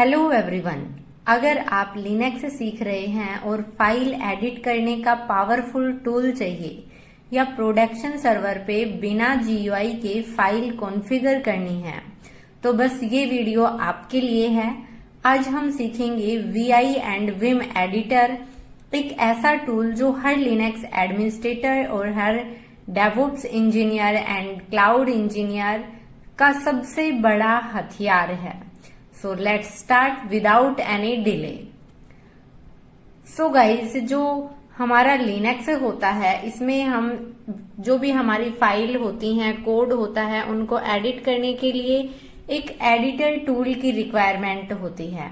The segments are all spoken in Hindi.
Hello everyone. अगर आप लिनक्स सीख रहे हैं और फाइल एडिट करने का पावरफुल टूल चाहिए या प्रोडक्शन सर्वर पे बिना GUI के फाइल कॉन्फ़िगर करनी है तो बस ये वीडियो आपके लिए है। आज हम सीखेंगे VI एंड विम एडिटर, एक ऐसा टूल जो हर लिनक्स एडमिनिस्ट्रेटर और हर DevOps engineer and cloud engineer का सबसे बड़ा हथियार है। So let's start without any delay. So guys, जो हमारा लिनक्स होता है इसमें हम जो भी हमारी फाइल होती हैं, कोड होता है, उनको एडिट करने के लिए एक एडिटर टूल की रिक्वायरमेंट होती है।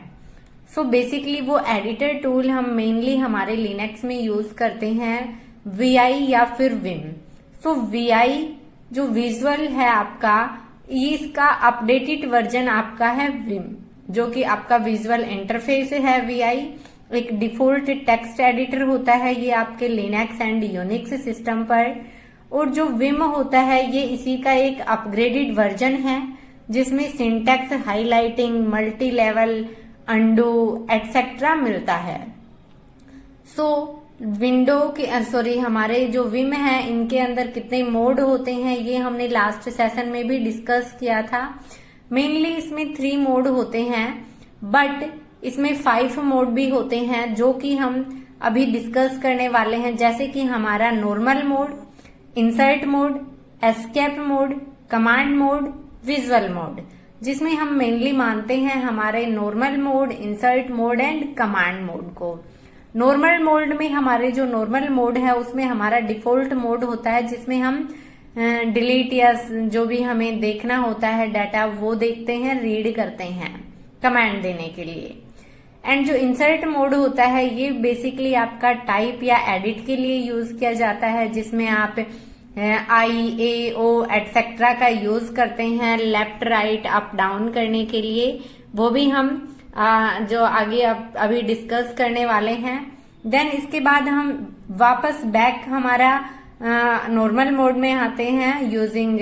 सो बेसिकली वो एडिटर टूल हम मेनली हमारे लिनक्स में यूज करते हैं VI या फिर विम। सो VI जो विजुअल है आपका, इसका अपडेटेड वर्जन आपका है विम, जो कि आपका विजुअल इंटरफेस है। VI एक डिफॉल्ट टेक्स्ट एडिटर होता है ये आपके लिनक्स एंड यूनिक्स सिस्टम पर, और जो विम होता है ये इसी का एक अपग्रेडेड वर्जन है जिसमें syntax, highlighting, multi level, undo etcetera मिलता है। हमारे जो विम है इनके अंदर कितने मोड होते हैं ये हमने लास्ट सेशन में भी डिस्कस किया था। मेनली इसमें 3 मोड होते हैं, बट इसमें 5 मोड भी होते हैं जो कि हम अभी डिस्कस करने वाले हैं, जैसे कि हमारा normal mode, insert mode, escape mode, command mode, visual mode, जिसमें हम मेनली मानते हैं हमारे normal mode, insert mode and command mode को। नॉर्मल मोड में हमारे जो नॉर्मल मोड है उसमें हमारा डिफॉल्ट मोड होता है जिसमें हम डिलीट या जो भी हमें देखना होता है डाटा वो देखते हैं, रीड करते हैं कमांड देने के लिए। एंड जो इंसर्ट मोड होता है ये बेसिकली आपका टाइप या एडिट के लिए यूज किया जाता है, जिसमें आप IAO एटसेट्रा का यूज करते हैं लेफ्ट राइट अप डाउन करने के लिए। वो भी हम जो आगे अभी डिस्कस करने वाले हैं। देन इसके बाद हम वापस बैक हमारा नॉर्मल मोड में आते हैं यूजिंग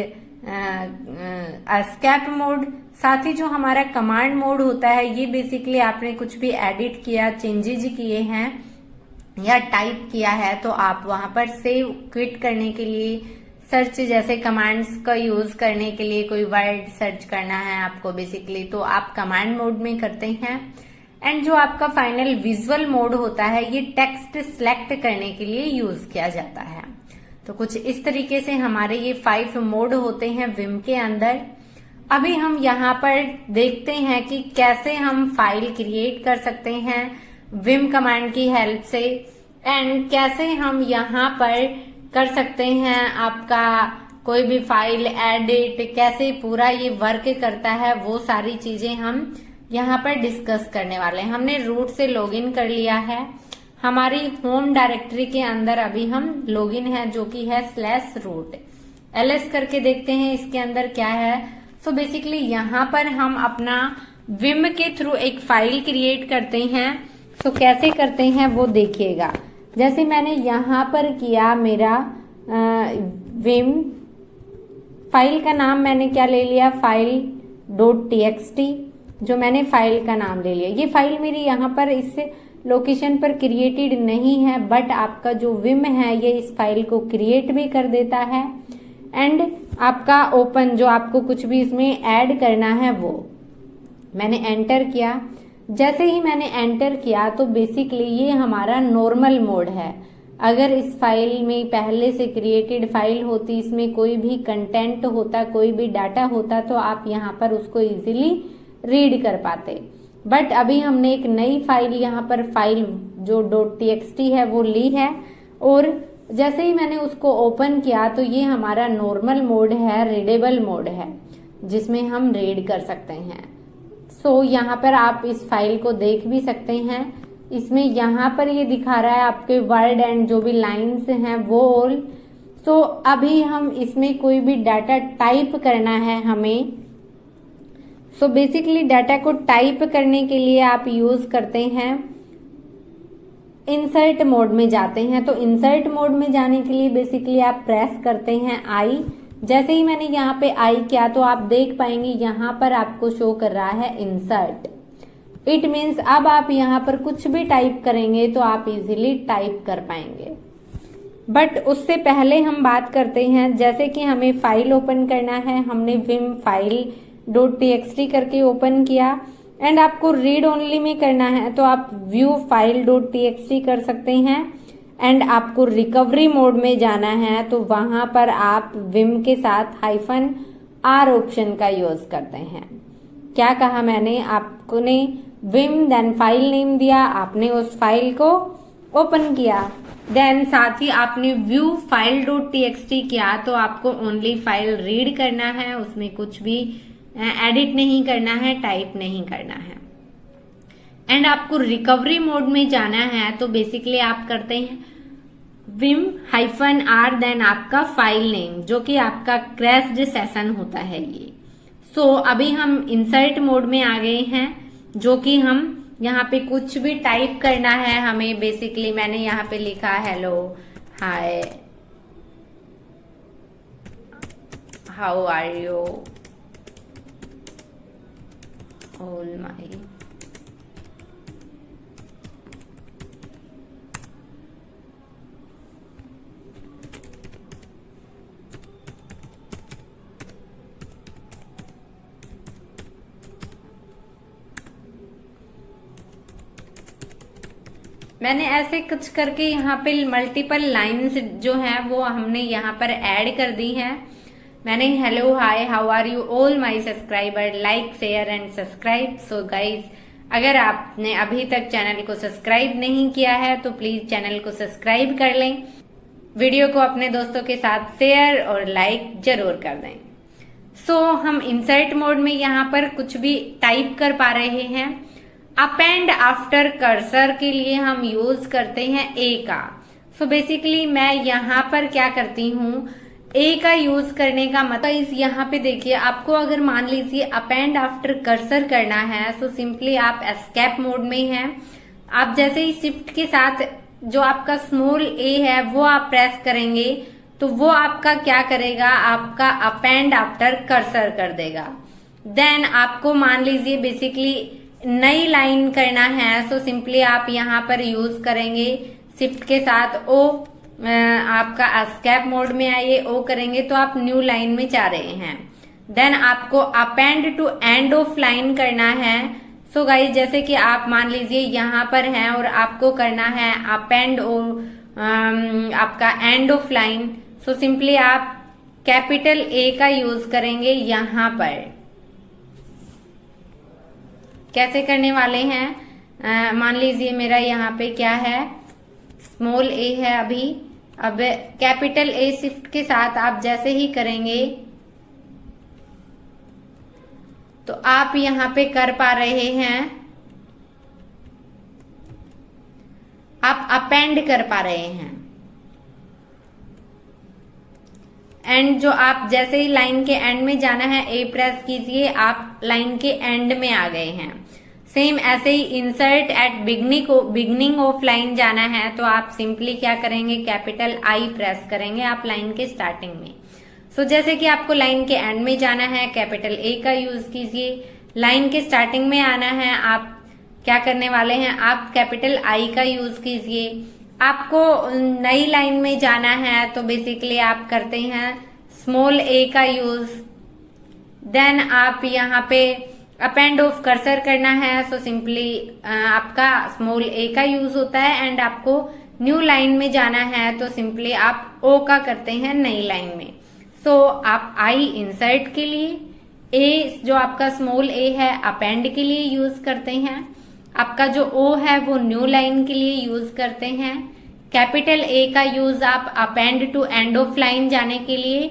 एस्केप मोड। साथ ही जो हमारा कमांड मोड होता है ये बेसिकली आपने कुछ भी एडिट किया, चेंजेज किए हैं या टाइप किया है तो आप वहां पर सेव क्विट करने के लिए, सर्च जैसे कमांड्स का यूज करने के लिए, कोई वर्ड सर्च करना है आपको बेसिकली तो आप कमांड मोड में करते हैं। एंड जो आपका फाइनल विजुअल मोड होता है ये टेक्स्ट सिलेक्ट करने के लिए यूज किया जाता है। तो कुछ इस तरीके से हमारे ये 5 मोड होते हैं विम के अंदर। अभी हम यहाँ पर देखते हैं कि कैसे हम फाइल क्रिएट कर सकते हैं विम कमांड की हेल्प से, एंड कैसे हम यहाँ पर कर सकते हैं आपका कोई भी फाइल एडिट, कैसे पूरा ये वर्क करता है, वो सारी चीजें हम यहाँ पर डिस्कस करने वाले हैं। हमने रूट से लॉगिन कर लिया है, हमारी होम डायरेक्टरी के अंदर अभी हम लॉगिन है जो कि है /root। ls करके देखते हैं इसके अंदर क्या है। सो बेसिकली यहाँ पर हम अपना विम के थ्रू एक फाइल क्रिएट करते हैं। सो कैसे करते हैं वो देखिएगा। जैसे मैंने यहाँ पर किया, मेरा विम फाइल का नाम मैंने क्या ले लिया, file.txt, जो मैंने फाइल का नाम ले लिया। ये फाइल मेरी यहाँ पर इस लोकेशन पर क्रिएटेड नहीं है, बट आपका जो विम है ये इस फाइल को क्रिएट भी कर देता है। एंड आपका ओपन, जो आपको कुछ भी इसमें ऐड करना है वो मैंने एंटर किया। जैसे ही मैंने एंटर किया तो बेसिकली ये हमारा नॉर्मल मोड है। अगर इस फाइल में पहले से क्रिएटेड फाइल होती, इसमें कोई भी कंटेंट होता, कोई भी डाटा होता तो आप यहाँ पर उसको इजीली रीड कर पाते। बट अभी हमने एक नई फाइल यहाँ पर फाइल जो .txt है वो ली है, और जैसे ही मैंने उसको ओपन किया तो ये हमारा नॉर्मल मोड है, रीडेबल मोड है, जिसमें हम रीड कर सकते हैं। सो यहाँ पर आप इस फाइल को देख भी सकते हैं। इसमें यहाँ पर ये दिखा रहा है आपके वर्ड एंड जो भी लाइन्स हैं वो ऑल। सो अभी हम इसमें कोई भी डाटा टाइप करना है हमें। सो बेसिकली डाटा को टाइप करने के लिए आप यूज करते हैं इंसर्ट मोड में जाते हैं। तो इंसर्ट मोड में जाने के लिए बेसिकली आप प्रेस करते हैं I। जैसे ही मैंने यहाँ पे I किया तो आप देख पाएंगे यहाँ पर आपको शो कर रहा है इंसर्ट। इट मीन्स अब आप यहाँ पर कुछ भी टाइप करेंगे तो आप इजीली टाइप कर पाएंगे। बट उससे पहले हम बात करते हैं, जैसे कि हमें फाइल ओपन करना है, हमने विम फाइल .txt करके ओपन किया एंड आपको रीड ओनली में करना है तो आप व्यू फाइल .txt कर सकते हैं। एंड आपको रिकवरी मोड में जाना है तो वहां पर आप विम के साथ -r ऑप्शन का यूज करते हैं। क्या कहा मैंने, आपने विम देन फाइल नेम दिया, आपने उस फाइल को ओपन किया, देन साथ ही आपने व्यू फाइल .txt किया तो आपको ओनली फाइल रीड करना है, उसमें कुछ भी एडिट नहीं करना है, टाइप नहीं करना है। एंड आपको रिकवरी मोड में जाना है तो बेसिकली आप करते हैं विम -r देन आपका फाइल नेम, जो कि आपका क्रैश्ड सेशन होता है ये। सो अभी हम इंसर्ट मोड में आ गए हैं, जो कि हम यहाँ पे कुछ भी टाइप करना है हमें। बेसिकली मैंने यहाँ पे लिखा hello hi how are you all my मैंने ऐसे कुछ करके यहाँ पे मल्टीपल लाइंस जो है वो हमने यहाँ पर ऐड कर दी है। मैंने hello hi how are you all my subscriber like share and subscribe. So guys, अगर आपने अभी तक चैनल को सब्सक्राइब नहीं किया है तो प्लीज चैनल को सब्सक्राइब कर लें, वीडियो को अपने दोस्तों के साथ शेयर और लाइक जरूर कर दें। सो हम इंसर्ट मोड में यहाँ पर कुछ भी टाइप कर पा रहे हैं। अप एंड आफ्टर कर्सर के लिए हम यूज करते हैं ए का। सो बेसिकली मैं यहाँ पर क्या करती हूँ, ए का यूज करने का मतलब इस यहाँ पे देखिए, आपको अगर मान लीजिए अप एंड आफ्टर कर्सर करना है तो सिंपली आप एस्केप मोड में हैं। आप जैसे ही शिफ्ट के साथ जो आपका स्मॉल ए है वो आप प्रेस करेंगे तो वो आपका क्या करेगा, आपका अप एंड आफ्टर कर्सर कर देगा। देन आपको मान लीजिए बेसिकली नई लाइन करना है तो सिंपली आप यहाँ पर यूज करेंगे शिफ्ट के साथ ओ, आपका एस्केप मोड में आइए, ओ करेंगे तो आप न्यू लाइन में जा रहे हैं। देन आपको append to end of line करना है। सो गाइस, जैसे कि आप मान लीजिए यहाँ पर हैं और आपको करना है अपेंड और आपका and of line, so simply आप कैपिटल ए का यूज करेंगे यहाँ पर। कैसे करने वाले हैं, मान लीजिए मेरा यहाँ पे क्या है, स्मॉल ए है अभी, अब कैपिटल ए शिफ्ट के साथ आप जैसे ही करेंगे तो आप यहाँ पे कर पा रहे हैं, आप अपेंड कर पा रहे हैं। एंड जो आप जैसे ही लाइन के एंड में जाना है ए प्रेस कीजिए, आप लाइन के एंड में आ गए हैं। सेम ऐसे ही insert at beginning of line जाना है तो आप सिंपली क्या करेंगे, कैपिटल आई प्रेस करेंगे आप लाइन के स्टार्टिंग में। सो जैसे कि आपको लाइन के एंड में जाना है, कैपिटल ए का यूज कीजिए। लाइन के स्टार्टिंग में आना है, आप क्या करने वाले हैं, आप कैपिटल आई का यूज कीजिए। आपको नई लाइन में जाना है तो बेसिकली आप करते हैं स्मॉल ए का यूज। देन आप यहाँ पे अपेंड ऑफ कर्सर करना है सो सिंपली आपका स्मॉल ए का यूज होता है। एंड आपको न्यू लाइन में जाना है तो सिंपली आप ओ का करते हैं नई लाइन में। सो आप आई इंसर्ट के लिए, ए जो आपका स्मॉल ए है अपेंड के लिए यूज करते हैं, आपका जो ओ है वो न्यू लाइन के लिए यूज करते हैं। कैपिटल ए का यूज आप append to end of line जाने के लिए,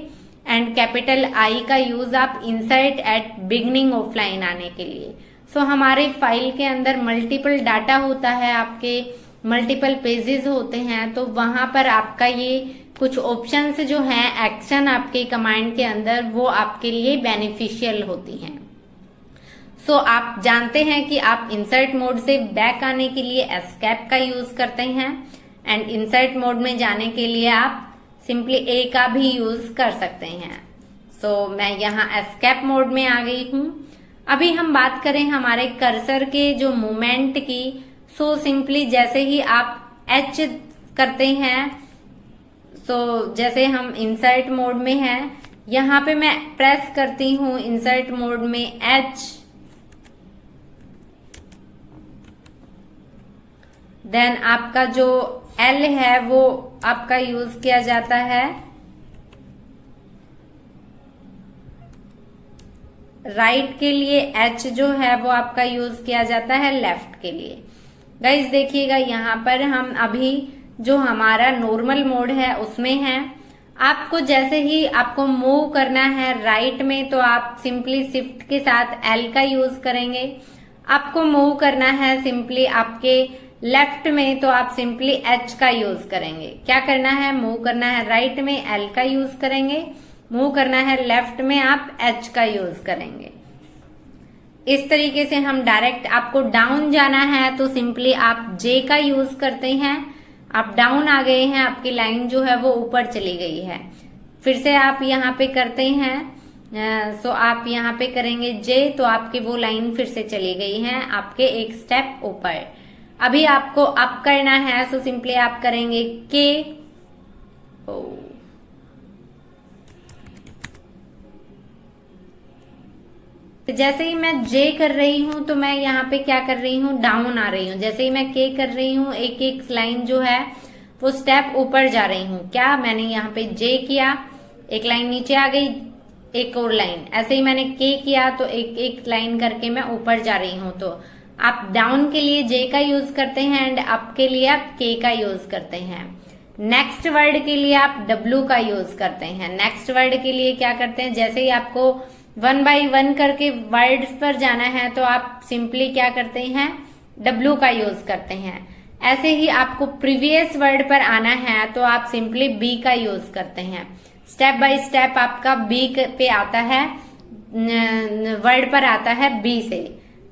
एंड कैपिटल आई का यूज आप insert at beginning of line आने के लिए। सो हमारे फाइल के अंदर मल्टीपल डाटा होता है, आपके मल्टीपल पेजेस होते हैं, तो वहां पर आपका ये कुछ ऑप्शंस जो हैं एक्शन आपके कमांड के अंदर वो आपके लिए बेनिफिशियल होती हैं। सो आप जानते हैं कि आप इंसर्ट मोड से बैक आने के लिए एस्केप का यूज करते हैं, एंड इंसर्ट मोड में जाने के लिए आप सिंपली ए का भी यूज कर सकते हैं। सो मैं यहाँ एस्केप मोड में आ गई हूँ। अभी हम बात करें हमारे कर्सर के जो मूवमेंट की, सो सिंपली जैसे ही आप एच करते हैं, सो जैसे हम इंसर्ट मोड में हैं, यहां पे मैं प्रेस करती हूं इंसर्ट मोड में एच, देन आपका जो एल है वो आपका यूज किया जाता है राइट के लिए, एच जो है वो आपका यूज किया जाता है लेफ्ट के लिए। गाइस देखिएगा यहाँ पर हम अभी जो हमारा नॉर्मल मोड है उसमें है। आपको जैसे ही आपको मूव करना है राइट में तो आप सिंपली शिफ्ट के साथ एल का यूज करेंगे। आपको मूव करना है सिंपली आपके लेफ्ट में तो आप सिंपली एच का यूज करेंगे। क्या करना है, मूव करना है राइट में एल का यूज करेंगे, मूव करना है लेफ्ट में आप एच का यूज करेंगे। इस तरीके से हम डायरेक्ट, आपको डाउन जाना है तो सिंपली आप जे का यूज करते हैं। आप डाउन आ गए हैं, आपकी लाइन जो है वो ऊपर चली गई है, फिर से आप यहाँ पे करते हैं, सो आप यहाँ पे करेंगे जे तो आपकी वो लाइन फिर से चली गई है आपके एक स्टेप ऊपर। अभी आपको अप करना है सो सिंपली आप करेंगे के, जैसे ही मैं जे कर रही हूं तो मैं यहाँ पे क्या कर रही हूँ, डाउन आ रही हूँ। जैसे ही मैं के कर रही हूँ एक एक लाइन जो है वो स्टेप ऊपर जा रही हूँ। क्या मैंने यहाँ पे जे किया, एक लाइन नीचे आ गई, एक और लाइन, ऐसे ही मैंने के किया तो एक एक लाइन करके मैं ऊपर जा रही हूँ। तो आप डाउन के लिए जे का यूज करते हैं एंड अप के लिए आप के का यूज करते हैं। नेक्स्ट वर्ड के लिए आप डब्ल्यू का यूज करते हैं। नेक्स्ट वर्ड के लिए क्या करते हैं, जैसे ही आपको 1 बाय 1 करके वर्ड्स पर जाना है तो आप सिंपली क्या करते हैं, डब्ल्यू का यूज करते हैं। ऐसे ही आपको प्रीवियस वर्ड पर आना है तो आप सिंपली बी का यूज करते हैं। स्टेप बाय स्टेप आपका बी पे आता है, वर्ड पर आता है बी से।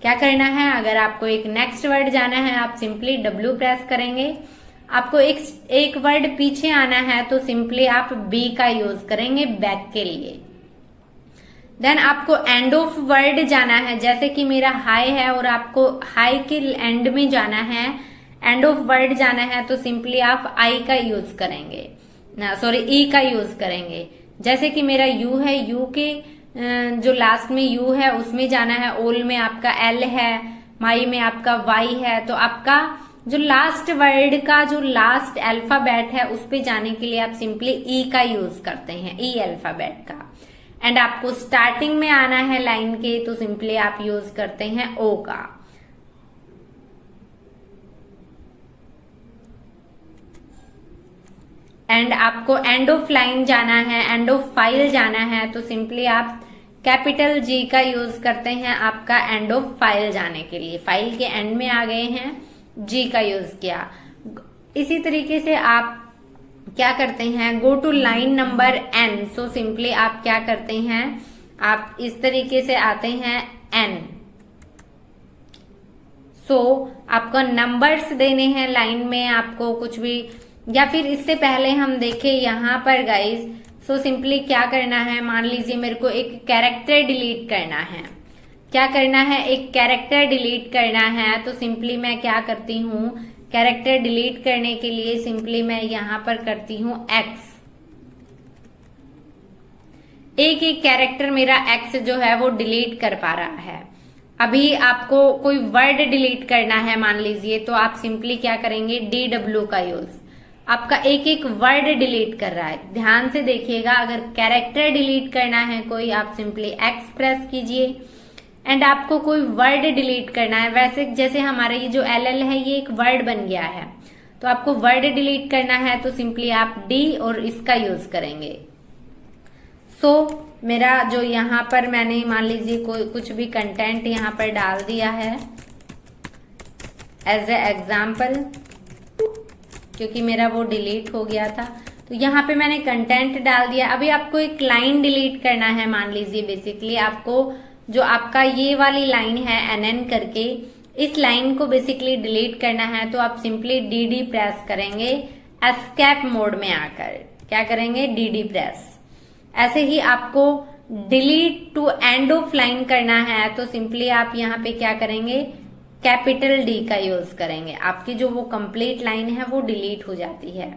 क्या करना है, अगर आपको एक नेक्स्ट वर्ड जाना है आप सिंपली डब्ल्यू प्रेस करेंगे। आपको एक वर्ड पीछे आना है तो सिंपली आप बी का यूज करेंगे बैक के लिए। देन आपको एंड ऑफ वर्ड जाना है, जैसे कि मेरा हाई है और आपको हाई के एंड में जाना है, एंड ऑफ वर्ड जाना है तो सिंपली आप आई का यूज करेंगे, ई का यूज करेंगे। जैसे कि मेरा यू है, यू के जो लास्ट में यू है उसमें जाना है, ओल में आपका एल है, माई में आपका वाई है। तो आपका जो लास्ट वर्ड का जो लास्ट अल्फाबेट है उस पे जाने के लिए आप सिंपली ई का यूज करते हैं, ई अल्फाबेट का। एंड आपको स्टार्टिंग में आना है लाइन के तो सिंपली आप यूज करते हैं ओ का। एंड आपको एंड ऑफ लाइन जाना है, एंड ऑफ फाइल जाना है तो सिंपली आप कैपिटल जी का यूज करते हैं आपका एंड ऑफ फाइल जाने के लिए। फाइल के एंड में आ गए हैं, जी का यूज किया। इसी तरीके से आप क्या करते हैं, go to line number N, so simply आप क्या करते हैं, आप इस तरीके से आते हैं एन। सो आपको नंबर्स देने हैं लाइन में, आपको कुछ भी, या फिर इससे पहले हम देखें यहाँ पर गाइस, सो सिंपली क्या करना है, मान लीजिए मेरे को एक कैरेक्टर डिलीट करना है। क्या करना है, एक कैरेक्टर डिलीट करना है तो सिंपली मैं क्या करती हूँ, कैरेक्टर डिलीट करने के लिए सिंपली मैं यहां पर करती हूं एक्स। एक एक कैरेक्टर मेरा एक्स जो है वो डिलीट कर पा रहा है। अभी आपको कोई वर्ड डिलीट करना है मान लीजिए, तो आप सिंपली क्या करेंगे, DW का यूज। आपका एक एक वर्ड डिलीट कर रहा है, ध्यान से देखिएगा। अगर कैरेक्टर डिलीट करना है कोई, आप सिंपली एक्स प्रेस कीजिए। एंड आपको कोई वर्ड डिलीट करना है, वैसे जैसे हमारा ये जो LL है ये एक वर्ड बन गया है, तो आपको वर्ड डिलीट करना है तो सिंपली आप D और इसका यूज करेंगे। सो मेरा जो यहाँ पर मैंने मान लीजिए कोई कुछ भी कंटेंट यहाँ पर डाल दिया है एज ए एग्जाम्पल, क्योंकि मेरा वो डिलीट हो गया था, तो यहाँ पे मैंने कंटेंट डाल दिया। अभी आपको एक लाइन डिलीट करना है, मान लीजिए बेसिकली आपको जो आपका ये वाली लाइन है NN करके, इस लाइन को बेसिकली डिलीट करना है, तो आप सिंपली DD प्रेस करेंगे एस्केप मोड में आकर। क्या करेंगे, DD प्रेस। ऐसे ही आपको delete to end of line करना है तो सिंपली आप यहाँ पे क्या करेंगे, कैपिटल डी का यूज करेंगे। आपकी जो वो कंप्लीट लाइन है वो डिलीट हो जाती है,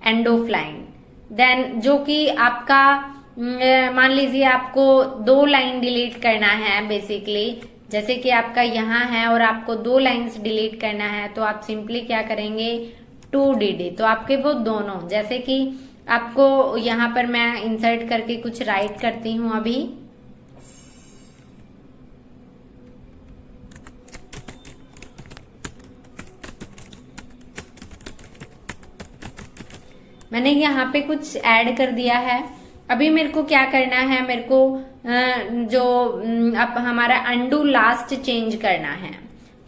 एंड ऑफ लाइन। देन जो कि आपका मान लीजिए आपको 2 लाइन डिलीट करना है बेसिकली, जैसे कि आपका यहाँ है और आपको 2 लाइन्स डिलीट करना है तो आप सिंपली क्या करेंगे, 2dd। तो आपके वो दोनों, जैसे कि आपको यहाँ पर मैं इंसर्ट करके कुछ राइट करती हूँ अभी। मैंने यहाँ पे कुछ ऐड कर दिया है। अभी मेरे को क्या करना है, मेरे को जो अब हमारा अंडू लास्ट चेंज करना है।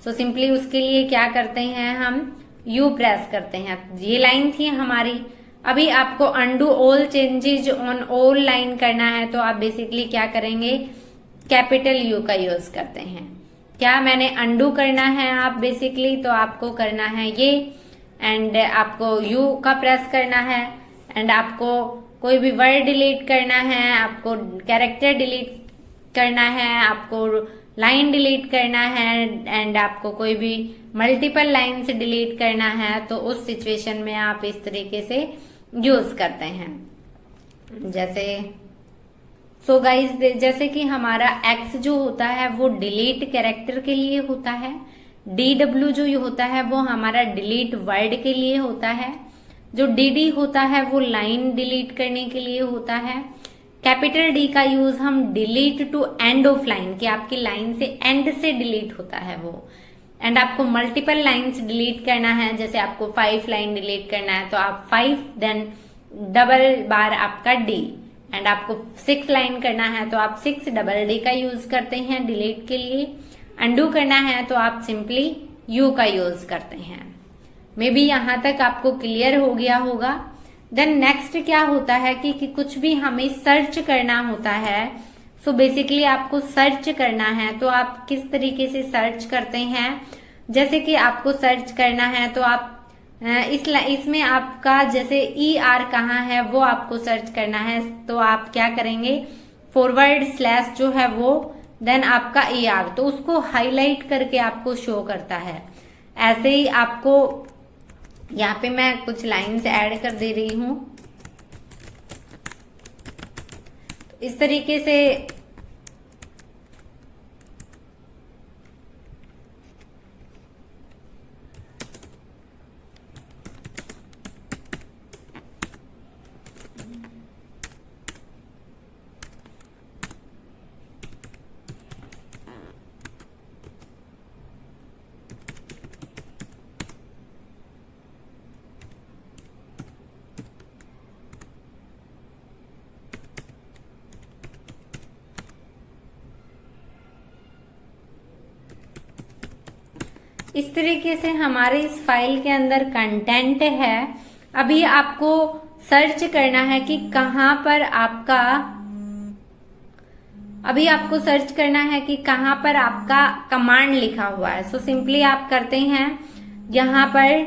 सो सिंपली उसके लिए क्या करते हैं, हम यू प्रेस करते हैं। ये लाइन थी हमारी। अभी आपको undo all changes on all line करना है तो आप बेसिकली क्या करेंगे, कैपिटल यू का यूज करते हैं। क्या मैंने अंडू करना है आप बेसिकली, तो आपको करना है ये, एंड आपको यू का प्रेस करना है, एंड आपको कोई भी वर्ड डिलीट करना है, आपको कैरेक्टर डिलीट करना है, आपको लाइन डिलीट करना है, एंड आपको कोई भी मल्टीपल लाइन्स डिलीट करना है तो उस सिचुएशन में आप इस तरीके से यूज करते हैं। जैसे सो गाइस, जैसे कि हमारा एक्स जो होता है वो डिलीट कैरेक्टर के लिए होता है, DW जो होता है वो हमारा डिलीट वर्ड के लिए होता है, जो DD होता है वो लाइन डिलीट करने के लिए होता है। कैपिटल D का यूज हम delete to end of line, कि आपकी लाइन से एंड से डिलीट होता है वो। एंड आपको मल्टीपल लाइन्स डिलीट करना है, जैसे आपको 5 लाइन डिलीट करना है तो आप 5 देन डबल बार आपका D, एंड आपको 6 लाइन करना है तो आप 6 डबल D का यूज करते हैं डिलीट के लिए। अंडू करना है तो आप सिंपली यू का यूज करते हैं। मे बी यहाँ तक आपको क्लियर हो गया होगा। देन नेक्स्ट क्या होता है कि कुछ भी हमें सर्च करना होता है। सो बेसिकली आपको सर्च करना है तो आप किस तरीके से सर्च करते हैं, जैसे कि आपको सर्च करना है तो आप इसमें आपका जैसे ER कहाँ है वो आपको सर्च करना है तो आप क्या करेंगे, फॉरवर्ड स्लैश जो है वो, देन आपका ER, तो उसको हाईलाइट करके आपको शो करता है। ऐसे ही आपको यहाँ पे मैं कुछ लाइन्स ऐड कर दे रही हूं, इस तरीके से इस तरीके से हमारे इस फाइल के अंदर कंटेंट है। अभी आपको सर्च करना है कि कहाँ पर आपका, अभी आपको सर्च करना है कि कहाँ पर आपका कमांड लिखा हुआ है। सो सिंपली आप करते हैं यहाँ पर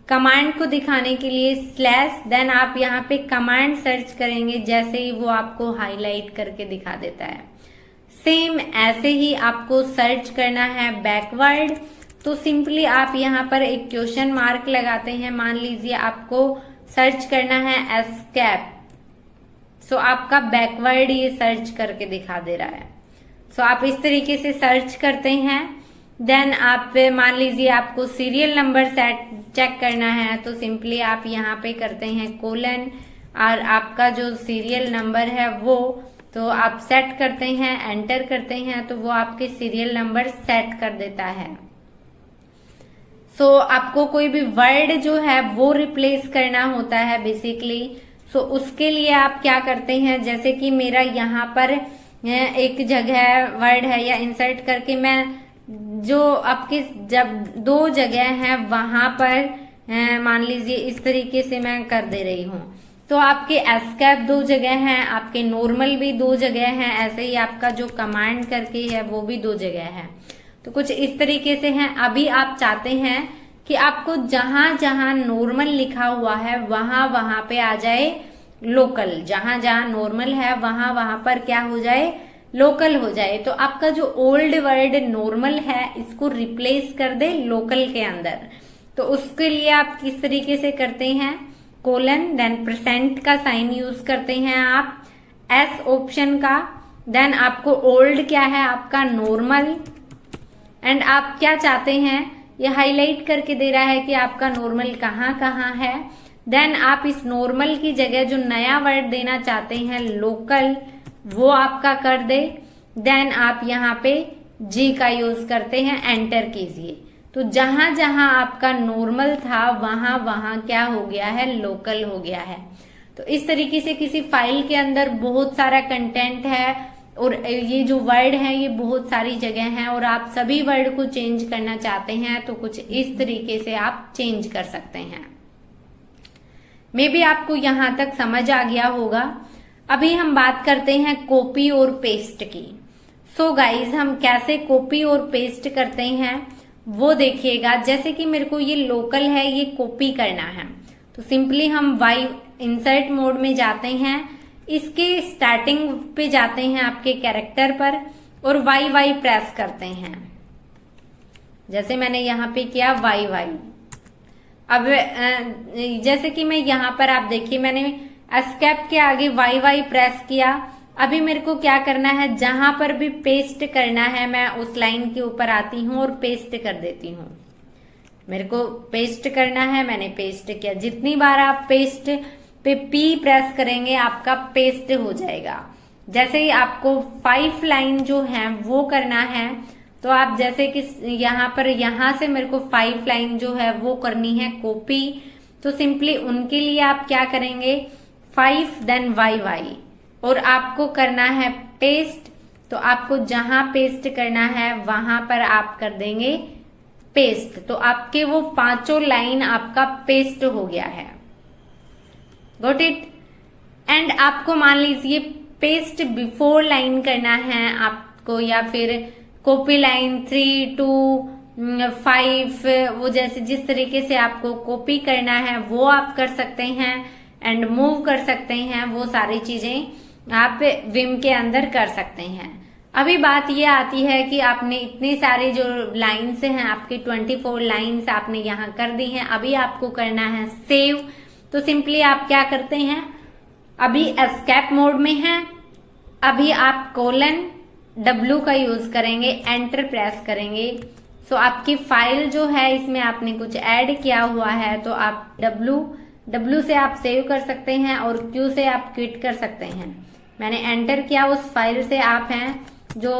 कमांड को दिखाने के लिए स्लैश, देन आप यहाँ पे कमांड सर्च करेंगे, जैसे ही वो आपको हाईलाइट करके दिखा देता है। सेम ऐसे ही आपको सर्च करना है बैकवर्ड, तो सिंपली आप यहाँ पर एक क्वेश्चन मार्क लगाते हैं। मान लीजिए आपको सर्च करना है एस्केप, सो आपका बैकवर्ड ये सर्च करके दिखा दे रहा है। सो आप इस तरीके से सर्च करते हैं। देन आप मान लीजिए आपको सीरियल नंबर चेक करना है तो सिंपली आप यहाँ पे करते हैं कोलन, और आपका जो सीरियल नंबर है वो तो आप सेट करते हैं, एंटर करते हैं तो वो आपके सीरियल नंबर सेट कर देता है। सो आपको कोई भी वर्ड जो है वो रिप्लेस करना होता है बेसिकली। सो उसके लिए आप क्या करते हैं, जैसे कि मेरा यहाँ पर एक जगह वर्ड है, या इंसर्ट करके मैं जो आपके जब 2 जगह है वहां पर मान लीजिए इस तरीके से मैं कर दे रही हूँ, तो आपके एस्केप 2 जगह हैं, आपके नॉर्मल भी 2 जगह हैं, ऐसे ही आपका जो कमांड करके है वो भी 2 जगह है। तो कुछ इस तरीके से हैं। अभी आप चाहते हैं कि आपको जहां जहां नॉर्मल लिखा हुआ है वहां वहां पे आ जाए लोकल, जहां जहां नॉर्मल है वहां वहां पर क्या हो जाए, लोकल हो जाए। तो आपका जो ओल्ड वर्ड नॉर्मल है इसको रिप्लेस कर दे लोकल के अंदर। तो उसके लिए आप किस तरीके से करते हैं, कोलन, देन परसेंट का साइन यूज करते हैं आप, एस ऑप्शन का, देन आपको ओल्ड क्या है आपका नॉर्मल, एंड आप क्या चाहते हैं, ये हाईलाइट करके दे रहा है कि आपका नॉर्मल कहाँ कहाँ है। देन आप इस नॉर्मल की जगह जो नया वर्ड देना चाहते हैं लोकल, वो आपका कर दे। देन आप यहाँ पे जी का यूज करते हैं, एंटर कीजिए। तो जहां जहां आपका नॉर्मल था वहां वहां क्या हो गया है, लोकल हो गया है। तो इस तरीके से किसी फाइल के अंदर बहुत सारा कंटेंट है और ये जो वर्ड है ये बहुत सारी जगह हैं और आप सभी वर्ड को चेंज करना चाहते हैं तो कुछ इस तरीके से आप चेंज कर सकते हैं। मे बी आपको यहां तक समझ आ गया होगा। अभी हम बात करते हैं कॉपी और पेस्ट की। सो गाइज, हम कैसे कॉपी और पेस्ट करते हैं वो देखिएगा। जैसे कि मेरे को ये लोकल है, ये कॉपी करना है, तो सिंपली हम वाई इंसर्ट मोड में जाते हैं, इसके स्टार्टिंग पे जाते हैं आपके कैरेक्टर पर और वाई वाई प्रेस करते हैं। जैसे मैंने यहाँ पे किया वाई वाई। अब जैसे कि मैं यहाँ पर आप देखिए मैंने एस्केप के आगे वाई वाई प्रेस किया। अभी मेरे को क्या करना है, जहां पर भी पेस्ट करना है मैं उस लाइन के ऊपर आती हूँ और पेस्ट कर देती हूँ। मेरे को पेस्ट करना है, मैंने पेस्ट किया। जितनी बार आप पेस्ट पे पी प्रेस करेंगे आपका पेस्ट हो जाएगा। जैसे ही आपको 5 लाइन जो है वो करना है, तो आप जैसे कि यहाँ पर यहाँ से मेरे को 5 लाइन जो है वो करनी है कॉपी, तो सिंपली उनके लिए आप क्या करेंगे, 5 देन वाई वाई, और आपको करना है पेस्ट। तो आपको जहां पेस्ट करना है वहां पर आप कर देंगे पेस्ट। तो आपके वो 5 लाइन आपका पेस्ट हो गया है। Got it. एंड आपको मान लीजिए पेस्ट बिफोर लाइन करना है आपको, या फिर कॉपी लाइन 3 2 5, वो जैसे जिस तरीके से आपको कॉपी करना है वो आप कर सकते हैं एंड मूव कर सकते हैं। वो सारी चीजें आप विम के अंदर कर सकते हैं। अभी बात ये आती है कि आपने इतने सारे जो लाइन्स हैं आपके 24 लाइन्स आपने यहाँ कर दी हैं। अभी आपको करना है सेव। तो सिंपली आप क्या करते हैं, अभी एस्केप मोड में हैं, अभी आप कोलन W का यूज करेंगे, एंटर प्रेस करेंगे। सो आपकी फाइल जो है इसमें आपने कुछ ऐड किया हुआ है, तो आप W से आप सेव कर सकते हैं और Q से आप क्विट कर सकते हैं। मैंने एंटर किया, उस फाइल से आप हैं जो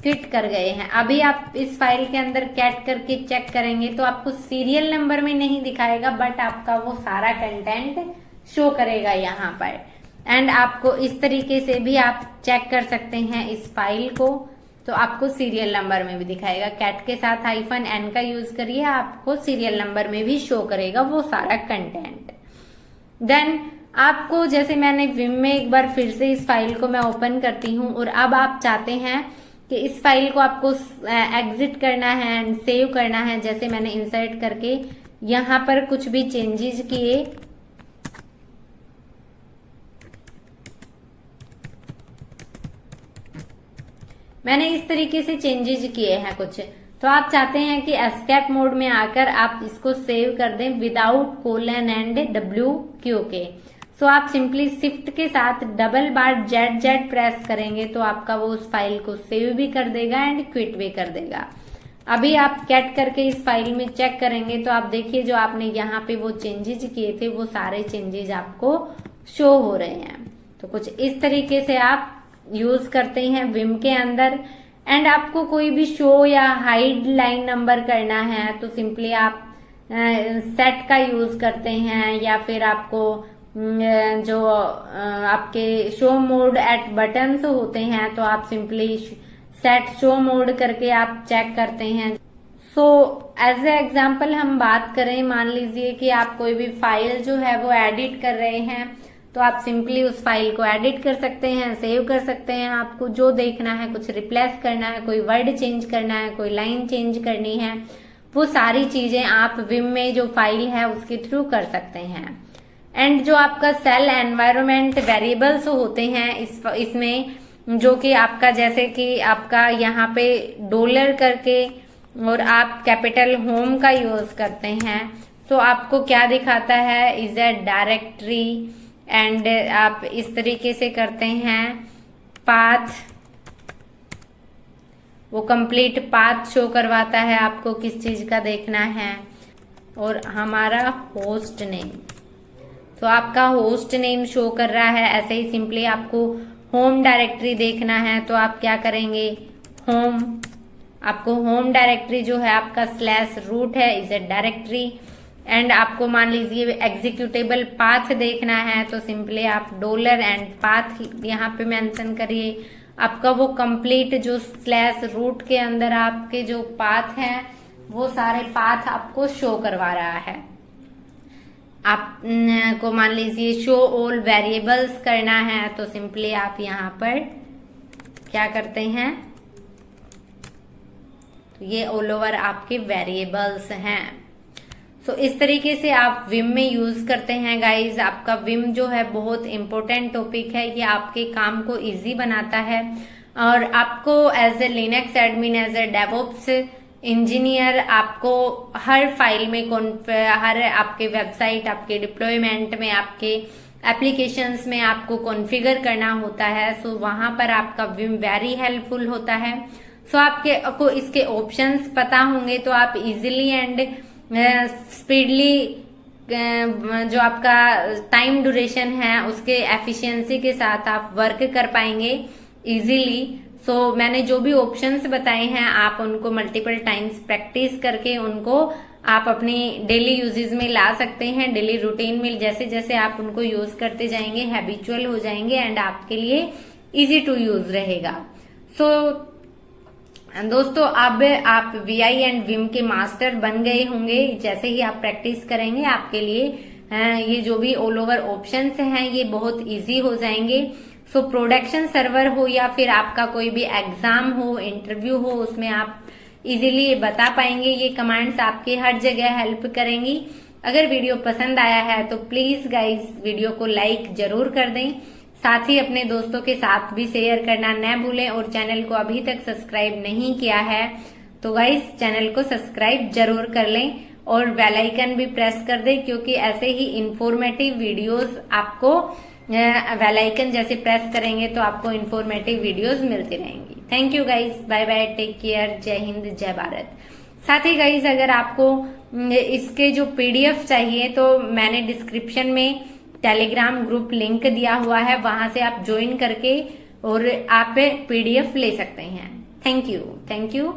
क्विट कर गए हैं। अभी आप इस फाइल के अंदर कैट करके चेक करेंगे तो आपको सीरियल नंबर में नहीं दिखाएगा, बट आपका वो सारा कंटेंट शो करेगा यहाँ पर। एंड आपको इस तरीके से भी आप चेक कर सकते हैं इस फाइल को, तो आपको सीरियल नंबर में भी दिखाएगा। कैट के साथ -n का यूज करिए, आपको सीरियल नंबर में भी शो करेगा वो सारा कंटेंट। देन आपको, जैसे मैंने विम में एक बार फिर से इस फाइल को मैं ओपन करती हूँ और अब आप चाहते हैं कि इस फाइल को आपको एग्जिट करना है एंड सेव करना है। जैसे मैंने इंसर्ट करके यहाँ पर कुछ भी चेंजेस किए, मैंने इस तरीके से चेंजेस किए हैं कुछ, तो आप चाहते हैं कि एस्केप मोड में आकर आप इसको सेव कर दें विदाउट कोलन एंड WQ के। सो आप सिंपली शिफ्ट के साथ डबल बार Z प्रेस करेंगे तो आपका वो उस फाइल को सेव भी कर देगा एंड क्विट भी कर देगा। अभी आप कैट करके इस फाइल में चेक करेंगे तो आप देखिए जो आपने यहाँ पे वो चेंजेस किए थे वो सारे चेंजेस आपको शो हो रहे हैं। तो कुछ इस तरीके से आप यूज करते हैं विम के अंदर। एंड आपको कोई भी शो या हाइड लाइन नंबर करना है तो सिंपली आप सेट का यूज करते हैं, या फिर आपको जो आपके शो मोड एट बटन्स होते हैं तो आप सिंपली सेट शो मोड करके आप चेक करते हैं। सो एज ए एग्जाम्पल हम बात करें, मान लीजिए कि आप कोई भी फाइल जो है वो एडिट कर रहे हैं तो आप सिंपली उस फाइल को एडिट कर सकते हैं, सेव कर सकते हैं। आपको जो देखना है, कुछ रिप्लेस करना है, कोई वर्ड चेंज करना है, कोई लाइन चेंज करनी है, वो सारी चीजें आप विम में जो फाइल है उसके थ्रू कर सकते हैं। एंड जो आपका सेल एनवायरनमेंट वेरिएबल्स होते हैं इसमें जो कि आपका जैसे कि आपका यहाँ पे डॉलर करके और आप कैपिटल होम का यूज करते हैं, तो आपको क्या दिखाता है, इज अ डायरेक्टरी। एंड आप इस तरीके से करते हैं पाथ, वो कंप्लीट पाथ शो करवाता है आपको किस चीज का देखना है। और हमारा होस्ट नेम, तो आपका होस्ट नेम शो कर रहा है। ऐसे ही सिंपली आपको होम डायरेक्टरी देखना है तो आप क्या करेंगे, होम, आपको होम डायरेक्टरी जो है आपका /रूट है, इज ए डायरेक्टरी। एंड आपको मान लीजिए एग्जीक्यूटेबल पाथ देखना है तो सिंपली आप डॉलर एंड पाथ यहाँ पे मेंशन करिए। आपका वो कंप्लीट जो /रूट के अंदर आपके जो पाथ हैं वो सारे पाथ आपको शो करवा रहा है। आपको मान लीजिए शो ऑल वेरिएबल्स करना है तो सिंपली आप यहाँ पर क्या करते हैं, तो ये ऑल ओवर आपके वेरिएबल्स हैं। तो इस तरीके से आप विम में यूज करते हैं गाइज। आपका विम जो है बहुत इंपॉर्टेंट टॉपिक है, ये आपके काम को इजी बनाता है और आपको as a Linux admin, as a DevOps engineer, आपको हर फाइल में हर आपके वेबसाइट, आपके डिप्लॉयमेंट में, आपके एप्लीकेशंस में आपको कॉन्फ़िगर करना होता है। सो वहां पर आपका विम वेरी हेल्पफुल होता है। सो आपको इसके ऑप्शंस पता होंगे तो आप इजीली एंड स्पीडली जो आपका टाइम ड्यूरेशन है उसके एफिशिएंसी के साथ आप वर्क कर पाएंगे इजीली। सो मैंने जो भी ऑप्शंस बताए हैं आप उनको मल्टीपल टाइम्स प्रैक्टिस करके उनको आप अपनी डेली यूजेस में ला सकते हैं। डेली रूटीन में जैसे जैसे आप उनको यूज करते जाएंगे हैबिचुअल हो जाएंगे एंड आपके लिए इजी टू यूज रहेगा। सो दोस्तों अब आप VI एंड विम के मास्टर बन गए होंगे। जैसे ही आप प्रैक्टिस करेंगे आपके लिए ये जो भी ऑल ओवर ऑप्शंस हैं ये बहुत इजी हो जाएंगे। सो प्रोडक्शन सर्वर हो या फिर आपका कोई भी एग्जाम हो, इंटरव्यू हो, उसमें आप इजीली बता पाएंगे। ये कमांड्स आपके हर जगह हेल्प करेंगी। अगर वीडियो पसंद आया है तो प्लीज गाइज वीडियो को लाइक जरूर कर दें, साथ ही अपने दोस्तों के साथ भी शेयर करना न भूलें। और चैनल को अभी तक सब्सक्राइब नहीं किया है तो गाइस चैनल को सब्सक्राइब जरूर कर लें और बेल आइकन भी प्रेस कर दें, क्योंकि ऐसे ही इंफॉर्मेटिव वीडियोस आपको बेल आइकन जैसे प्रेस करेंगे तो आपको इंफॉर्मेटिव वीडियोस मिलती रहेंगी। Thank you guys, bye bye, take care, जय हिंद, जय भारत। साथ ही गाइस अगर आपको इसके जो PDF चाहिए तो मैंने डिस्क्रिप्शन में टेलीग्राम ग्रुप लिंक दिया हुआ है, वहां से आप ज्वाइन करके और आप PDF ले सकते हैं। Thank you.